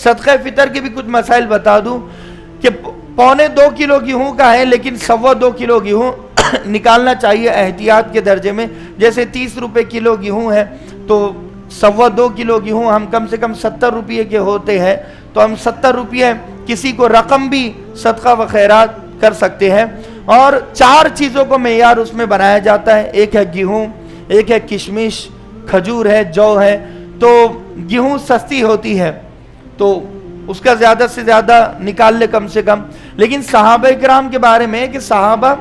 صدقہ فطر کے بھی کچھ مسائل بتا دوں کہ 1.25 کلو گیہوں کا ہے لیکن 2.25 کلو گیہوں نکالنا چاہیے احتیاط کے درجے میں. جیسے 30 روپے کلو گیہوں ہے تو 2.25 کلو گیہوں ہم کم سے کم 70 روپے کے ہوتے ہیں, تو ہم 70 روپے کسی کو رقم بھی صدقہ و خیرات کر سکتے ہیں. اور 4 چیزوں کو معیار اس میں بنایا جاتا ہے. ایک ہے گیہوں, ایک ہے کشمش, کھجور ہے, جو ہے. تو گیہوں سستی ہوتی ہے تو اس کا زیادہ سے زیادہ نکال لے کم سے کم. لیکن صحابہ کرام کے بارے میں کہ صحابہ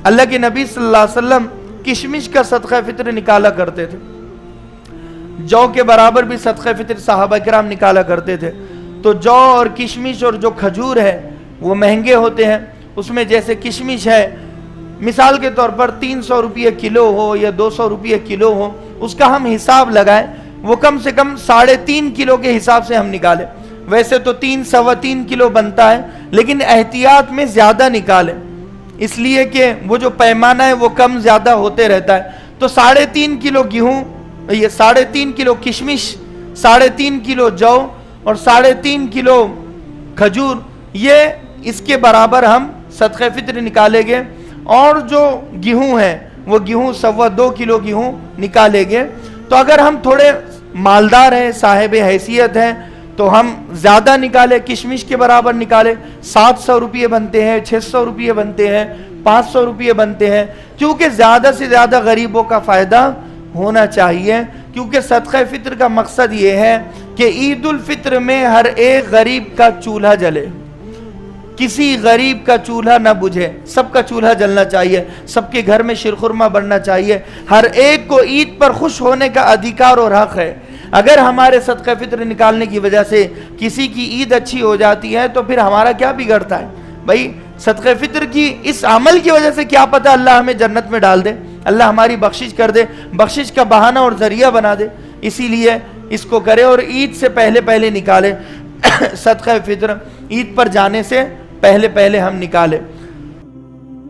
اللہ کے نبی صلی اللہ علیہ وسلم کشمش کا صدقہ فطر نکالا کرتے تھے, جو کے برابر بھی صدقہ فطر صحابہ کرام نکالا کرتے تھے. تو جو اور کشمش اور جو کھجور ہے وہ مہنگے ہوتے ہیں. اس میں جیسے کشمش ہے مثال کے طور پر 300 روپے کلو ہو یا 200 روپے کلو ہو, اس کا ہم حساب لگائیں, وہ کم سے کم 3.5 کلو کے حساب سے ہم نکالیں. ویسے تو 3.25 کلو بنتا ہے لیکن احتیاط میں زیادہ نکالیں, اس لیے کہ وہ جو پیمانہ ہے وہ کم زیادہ ہوتے رہتا ہے. تو 3.5 کلو گیہوں, یہ 3.5 کلو کشمش, 3.5 کلو جو اور 3.5 کلو کھجور, یہ اس کے برابر ہم صدقہ فطر نکالیں گے. اور جو گیہوں ہے وہ گیہوں 2.25 کلو گیہوں نکالیں گے. تو اگر ہم تھوڑے مالدار ہیں, صاحب حیثیت ہیں, تو ہم زیادہ نکالیں, کشمش کے برابر نکالیں. 700 روپے بنتے ہیں, 600 روپے بنتے ہیں, 500 روپے بنتے ہیں, کیونکہ زیادہ سے زیادہ غریبوں کا فائدہ ہونا چاہیے. کیونکہ صدقہ فطر کا مقصد یہ ہے کہ عید الفطر میں ہر ایک غریب کا چولہا جلے, کسی غریب کا چولہا نہ بجھے, سب کا چولہا جلنا چاہیے, سب کے گھر میں شیرخرما بننا چاہیے. ہر ایک کو عید پر خوش ہونے کا ادھیکار اور حق ہے. اگر ہمارے صدقہ فطر نکالنے کی وجہ سے کسی کی عید اچھی ہو جاتی ہے تو پھر ہمارا کیا بگڑتا ہے بھائی؟ صدقہ فطر کی اس عمل کی وجہ سے کیا پتہ اللہ ہمیں جنت میں ڈال دے, اللہ ہماری بخشش کر دے, بخشش کا بہانہ اور ذریعہ بنا دے. اسی لیے اس کو کرے اور عید سے پہلے نکالے. صدقہ فطر عید پر جانے سے پہلے ہم نکالیں.